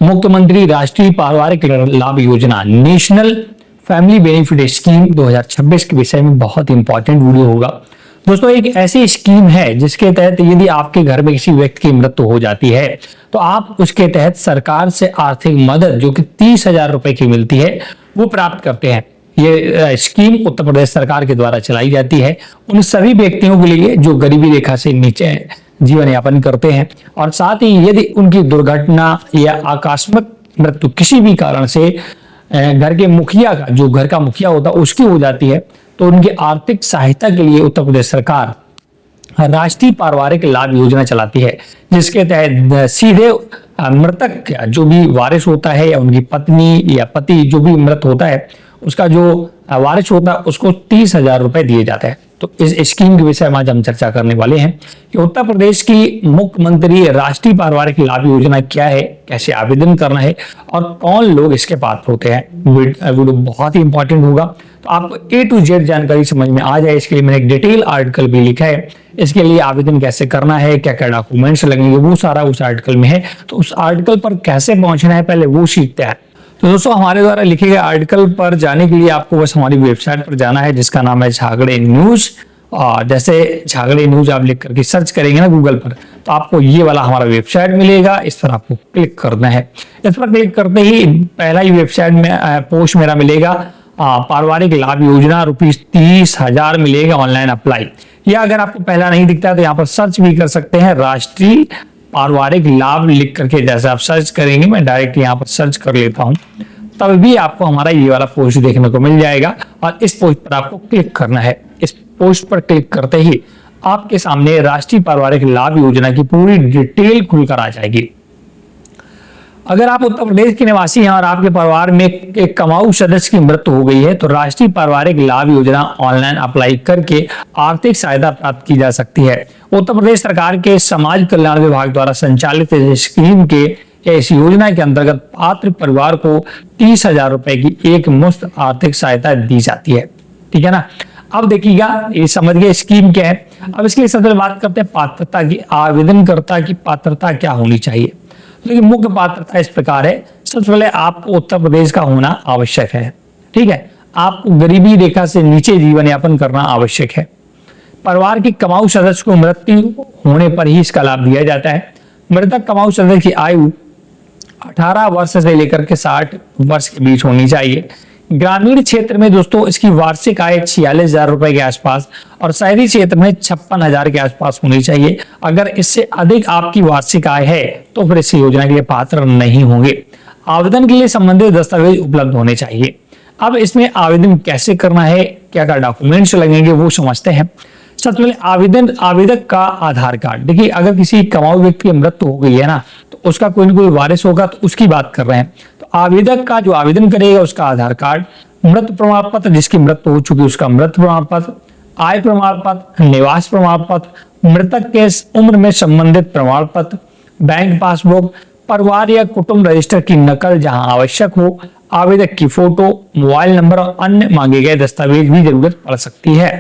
मुख्यमंत्री राष्ट्रीय पारिवारिक लाभ योजना नेशनल फैमिली बेनिफिट स्कीम 2026 के विषय में बहुत इंपॉर्टेंट वीडियो होगा। दोस्तों, एक ऐसी स्कीम है जिसके तहत यदि आपके घर में किसी व्यक्ति की मृत्यु हो जाती है तो आप उसके तहत सरकार से आर्थिक मदद जो कि 30,000 रुपए की मिलती है वो प्राप्त करते हैं। ये स्कीम उत्तर प्रदेश सरकार के द्वारा चलाई जाती है उन सभी व्यक्तियों के लिए जो गरीबी रेखा से नीचे जीवन यापन करते हैं, और साथ ही यदि उनकी दुर्घटना या आकस्मिक मृत्यु किसी भी कारण से घर के मुखिया का, जो घर का मुखिया होता है उसकी हो जाती है, तो उनकी आर्थिक सहायता के लिए उत्तर प्रदेश सरकार राष्ट्रीय पारिवारिक लाभ योजना चलाती है, जिसके तहत सीधे मृतक जो भी वारिस होता है या उनकी पत्नी या पति जो भी मृत होता है उसका जो वारिस होता है उसको 30,000 रुपए दिए जाते हैं। तो इस स्कीम के विषय में आज हम चर्चा करने वाले हैं कि उत्तर प्रदेश की मुख्यमंत्री राष्ट्रीय पारिवारिक लाभ योजना क्या है, कैसे आवेदन करना है और कौन लोग इसके पात्र होते हैं। वीडियो बहुत ही इंपॉर्टेंट होगा, तो आपको A to Z जानकारी समझ में आ जाए इसके लिए मैंने एक डिटेल आर्टिकल भी लिखा है। इसके लिए आवेदन कैसे करना है, क्या क्या डॉक्यूमेंट्स लगेंगे, वो सारा उस आर्टिकल में है। तो उस आर्टिकल पर कैसे पहुंचना है पहले वो सीखते हैं। तो दोस्तों, हमारे द्वारा लिखे गए आर्टिकल पर जाने के लिए आपको बस हमारी वेबसाइट पर जाना है जिसका नाम है झागड़े न्यूज। और जैसे झागड़े न्यूज आप लिख करके सर्च करेंगे ना गूगल पर, तो आपको ये वाला हमारा वेबसाइट मिलेगा। इस पर आपको क्लिक करना है। इस पर क्लिक करते ही पहला ही वेबसाइट में पोस्ट मेरा मिलेगा, पारिवारिक लाभ योजना ₹30,000 मिलेगा, ऑनलाइन अप्लाई। या अगर आपको पहला नहीं दिखता है तो यहाँ पर सर्च भी कर सकते हैं, राष्ट्रीय पारिवारिक लाभ लिख करके जैसे आप सर्च करेंगे, मैं डायरेक्ट यहाँ पर सर्च कर लेता हूँ, तब भी आपको हमारा ये वाला पोस्ट देखने को मिल जाएगा और इस पोस्ट पर आपको क्लिक करना है। इस पोस्ट पर क्लिक करते ही आपके सामने राष्ट्रीय पारिवारिक लाभ योजना की पूरी डिटेल खुलकर आ जाएगी। अगर आप उत्तर प्रदेश के निवासी हैं और आपके परिवार में एक कमाऊ सदस्य की मृत्यु हो गई है तो राष्ट्रीय पारिवारिक लाभ योजना ऑनलाइन अप्लाई करके आर्थिक सहायता प्राप्त की जा सकती है। उत्तर प्रदेश सरकार के समाज कल्याण विभाग द्वारा संचालित इस स्कीम के इस योजना के अंतर्गत पात्र परिवार को 30,000 रुपए की एक मुफ्त आर्थिक सहायता दी जाती है। ठीक है ना। अब देखिएगा, ये समझ गए स्कीम क्या है। अब इसके लिए सबसे पहले बात करते हैं पात्रता की। आवेदनकर्ता की पात्रता क्या होनी चाहिए। लेकिन मुख्य पात्रता इस प्रकार है, सबसे पहले आपको उत्तर प्रदेश का होना आवश्यक है। ठीक है, आपको गरीबी रेखा से नीचे जीवन यापन करना आवश्यक है। परिवार के कमाऊ सदस्य को मृत्यु होने पर ही इसका लाभ दिया जाता है। मृतक कमाऊ सदस्य की आयु 18 वर्ष से लेकर के 60 वर्ष के बीच होनी चाहिए। ग्रामीण क्षेत्र में दोस्तों इसकी वार्षिक आय 46,000 रुपए के आसपास और शहरी क्षेत्र में 56,000 के आसपास होनी चाहिए। अगर इससे अधिक आपकी वार्षिक आय है तो फिर इस योजना के लिए पात्र नहीं होंगे। आवेदन के लिए संबंधित दस्तावेज उपलब्ध होने चाहिए। अब इसमें आवेदन कैसे करना है, क्या क्या डॉक्यूमेंट्स लगेंगे वो समझते हैं। सबसे पहले आवेदक का आधार कार्ड। देखिए, अगर किसी कमाऊ व्यक्ति की मृत्यु हो गई है ना तो उसका कोई ना कोई वारिस होगा, तो उसकी बात कर रहे हैं। तो आवेदक का जो आवेदन करेगा उसका आधार कार्ड, मृत्यु प्रमाण पत्र, जिसकी मृत्यु हो चुकी उसका मृत्यु प्रमाण पत्र, आय प्रमाण पत्र, निवास प्रमाण पत्र, मृतक के उम्र में संबंधित प्रमाण पत्र, बैंक पासबुक, परिवार या कुटुंब रजिस्टर की नकल जहां आवश्यक हो, आवेदक की फोटो, मोबाइल नंबर और अन्य मांगे गए दस्तावेज भी जरूरत पड़ सकती है।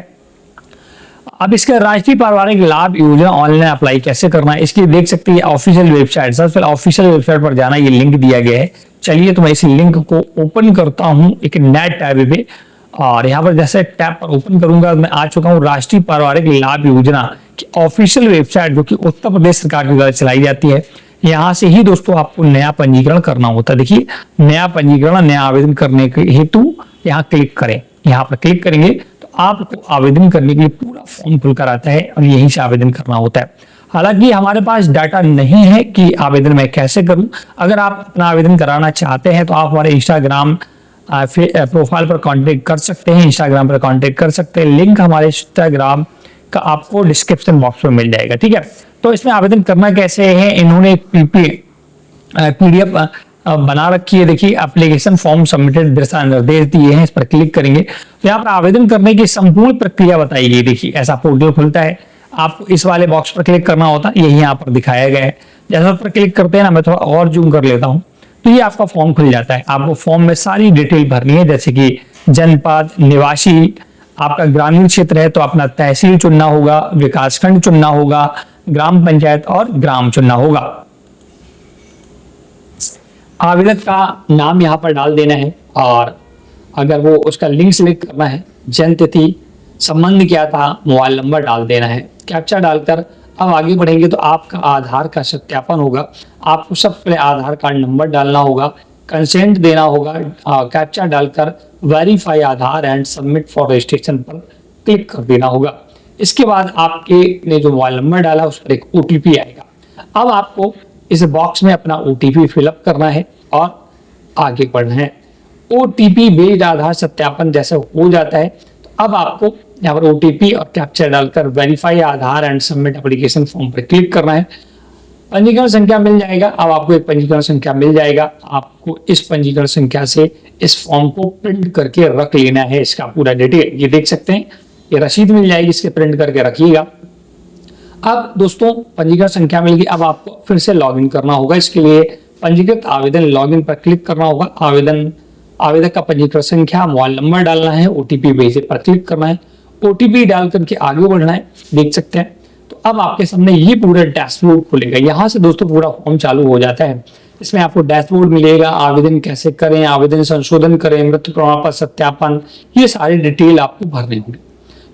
अब इसका राष्ट्रीय पारिवारिक लाभ योजना ऑनलाइन अप्लाई कैसे करना है, इसकी देख सकते हैं ऑफिशियल वेबसाइट। सबसे पहले ऑफिशियल वेबसाइट पर जाना, ये लिंक दिया गया है। चलिए तो मैं इस लिंक को ओपन करता हूं एक नए टैब पे, और यहाँ पर जैसे टैब पर ओपन करूंगा मैं आ चुका हूँ राष्ट्रीय पारिवारिक लाभ योजना की ऑफिशियल वेबसाइट, जो कि उत्तर प्रदेश सरकार के द्वारा चलाई जाती है। यहाँ से ही दोस्तों आपको नया पंजीकरण करना होता है। देखिए, नया पंजीकरण, नया आवेदन करने के हेतु यहाँ क्लिक करें। यहाँ पर क्लिक करेंगे तो आपको आवेदन करने के लिए पूरा फॉर्म खुलकर आता है और यहीं से आवेदन करना होता है। हालांकि हमारे पास डाटा नहीं है कि आवेदन मैं कैसे करूं। अगर आप अपना आवेदन कराना चाहते हैं तो आप हमारे इंस्टाग्राम प्रोफाइल पर कांटेक्ट कर सकते हैं, इंस्टाग्राम पर कांटेक्ट कर सकते हैं। लिंक हमारे इंस्टाग्राम का आपको डिस्क्रिप्शन बॉक्स में मिल जाएगा। ठीक है, तो इसमें आवेदन करना कैसे है, इन्होंने एक PDF बना रखी है। देखिए, एप्लीकेशन फॉर्म सबमिटेड दिशा निर्देश दिए हैं, इस पर क्लिक करेंगे तो यहाँ पर आवेदन करने की संपूर्ण प्रक्रिया बताई गई। देखिए, ऐसा पोर्टल खुलता है, आपको इस वाले बॉक्स पर क्लिक करना होता है, यही यहाँ पर दिखाया गया है। जैसा पर क्लिक करते हैं ना, मैं थोड़ा और जूम कर लेता हूँ, तो ये आपका फॉर्म खुल जाता है। आपको फॉर्म में सारी डिटेल भरनी है, जैसे कि जनपद, निवासी, आपका ग्रामीण क्षेत्र है तो अपना तहसील चुनना होगा, विकासखंड चुनना होगा, ग्राम पंचायत और ग्राम चुनना होगा। आवेदक का नाम यहाँ पर डाल देना है और अगर वो उसका लिंक सिलेक्ट करना है, जन्म तिथि, संबंध क्या था, मोबाइल नंबर डाल देना है। कैप्चा डालकर अब आगे बढ़ेंगे तो आपका आधार का सत्यापन होगा। आपको सबसे पहले आधार कार्ड नंबर डालना होगा, कंसेंट देना होगा, कैप्चा डालकर verify Aadhaar and submit for registration पर क्लिक कर देना होगा। इसके बाद आपके ने जो मोबाइल नंबर डाला उस पर एक OTP आएगा। अब आपको इस बॉक्स में अपना OTP फिलअप करना है और आगे बढ़ना है। OTP बेस्ड आधार सत्यापन जैसे हो जाता है तो अब आपको यहाँ पर OTP और कैप्चा डालकर verify Aadhaar and submit application form पर क्लिक करना है। पंजीकरण संख्या मिल जाएगा। अब आपको एक पंजीकरण संख्या मिल जाएगा। आपको इस पंजीकरण संख्या से इस फॉर्म को प्रिंट करके रख लेना है। इसका पूरा डिटेल ये देख सकते हैं, ये रसीद मिल जाएगी, इसके प्रिंट करके रखिएगा। अब दोस्तों पंजीकरण संख्या मिल गई। अब आपको फिर से लॉगिन करना होगा। इसके लिए पंजीकृत आवेदन लॉगिन पर क्लिक करना होगा। आवेदक का पंजीकरण संख्या, मोबाइल नंबर डालना है, OTP भेजे पर क्लिक करना है, OTP डाल करके आगे बढ़ना है। देख सकते हैं तो अब आपके सामने ये पूरा डैशबोर्ड खुलेगा। यहाँ से दोस्तों पूरा फॉर्म चालू हो जाता है। इसमें आपको डैशबोर्ड मिलेगा, आवेदन कैसे करें, आवेदन संशोधन करें, मृत्यु प्रमाण पत्र सत्यापन, ये सारी डिटेल आपको भरने होंगे।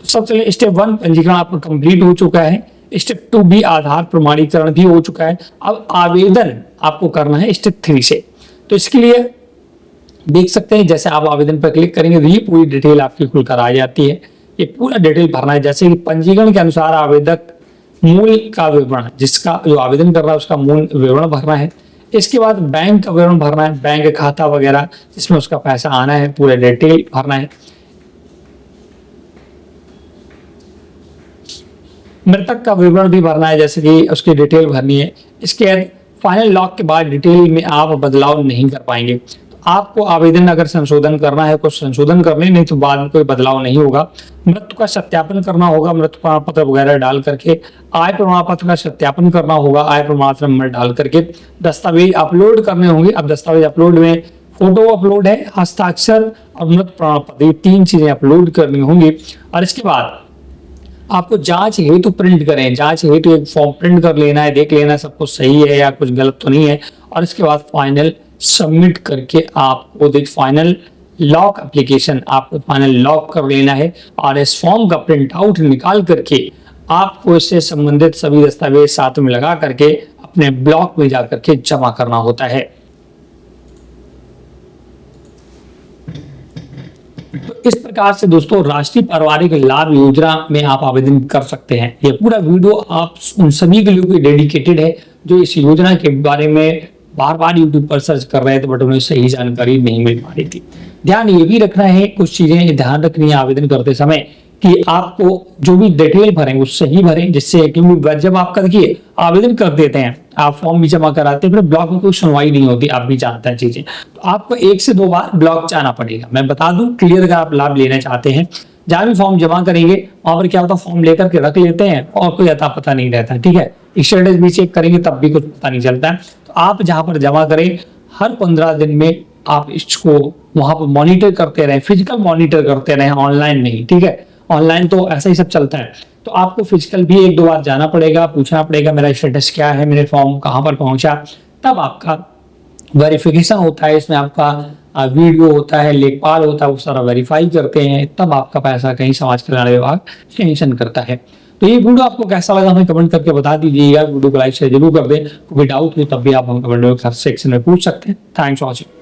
तो सबसे पहले स्टेप 1 पंजीकरण आपका कंप्लीट हो चुका है। स्टेप 2 भी आधार प्रमाणीकरण भी हो चुका है। अब आवेदन आपको करना है स्टेप 3 से। तो इसके लिए देख सकते हैं जैसे आप आवेदन पर क्लिक करेंगे तो ये पूरी डिटेल आपकी खुलकर आ जाती है। ये पूरा डिटेल भरना है, जैसे कि पंजीकरण के अनुसार आवेदक मूल का विवरण, जिसका जो आवेदन कर रहा है उसका मूल विवरण भरना है। इसके बाद बैंक का विवरण भरना है, बैंक खाता वगैरह जिसमें उसका पैसा आना है, पूरा डिटेल भरना है। मृतक का विवरण भी भरना है, जैसे कि उसकी डिटेल भरनी है। इसके बाद फाइनल लॉक के बाद डिटेल में आप बदलाव नहीं कर पाएंगे। तो आपको आवेदन अगर संशोधन करना है कुछ संशोधन करने, नहीं तो बाद में कोई बदलाव नहीं होगा। मृत्यु का सत्यापन करना होगा, मृत्यु प्रमाण पत्र वगैरह डाल करके। आय प्रमाण पत्र का सत्यापन करना होगा, आय प्रमाण पत्र नंबर डाल करके। दस्तावेज अपलोड करने होंगे। अब दस्तावेज अपलोड में फोटो अपलोड है, हस्ताक्षर और मृत्यु प्रमाण पत्र, ये 3 चीजें अपलोड करनी होंगी। और इसके बाद आपको जांच हेतु प्रिंट करें, जांच हेतु एक फॉर्म प्रिंट कर लेना है, देख लेना सब कुछ सही है या कुछ गलत तो नहीं है। और इसके बाद फाइनल सबमिट करके आपको देख फाइनल लॉक एप्लीकेशन आपको फाइनल लॉक कर लेना है। और इस फॉर्म का प्रिंट आउट निकाल करके आपको इससे संबंधित सभी दस्तावेज साथ में लगा करके अपने ब्लॉक में जाकर के जमा करना होता है। तो इस प्रकार से दोस्तों राष्ट्रीय पारिवारिक लाभ योजना में आप आवेदन कर सकते हैं। ये पूरा वीडियो आप उन सभी के लिए डेडिकेटेड है जो इस योजना के बारे में बार बार यूट्यूब पर सर्च कर रहे थे बट उन्हें सही जानकारी नहीं मिल पा रही थी। ध्यान ये भी रखना है, कुछ चीजें ध्यान रखनी है आवेदन करते समय कि आपको जो भी डिटेल भरें वो सही भरें, जिससे क्योंकि जब आप देखिए आवेदन कर देते हैं, आप फॉर्म भी जमा कराते हैं, फिर ब्लॉक में कोई सुनवाई नहीं होती, आप भी जानते हैं चीजें, तो आपको 1 से 2 बार ब्लॉक जाना पड़ेगा। मैं बता दूं क्लियर, अगर आप लाभ लेना चाहते हैं जहां भी फॉर्म जमा करेंगे वहां पर क्या होता है फॉर्म लेकर के रख लेते हैं और कोई अता पता नहीं रहता, ठीक है। स्टेटस भी चेक करेंगे तब भी कुछ पता नहीं चलता है। तो आप जहां पर जमा करें हर 15 दिन में आप इसको वहां पर मॉनिटर करते रहें, फिजिकल मॉनिटर करते रहें, ऑनलाइन नहीं, ठीक है। ऑनलाइन तो ऐसा ही सब चलता है, तो आपको फिजिकल भी 1-2 बार जाना पड़ेगा, पूछना पड़ेगा मेरा स्टेटस क्या है, मेरे फॉर्म कहाँ पर पहुंचा, तब आपका वेरिफिकेशन होता है। इसमें आपका वीडियो होता है, लेखपाल होता है, वो सारा वेरीफाई करते हैं, तब आपका पैसा कहीं समाज कल्याण विभाग सेंक्शन करता है। तो ये वीडियो आपको कैसा लगा हमें कमेंट करके बता दीजिएगा। वीडियो को लाइक शेयर जरूर कर दें, कोई डाउट हो तब भी आप हम कमेंट सेक्शन में पूछ सकते हैं। Thanks for watching.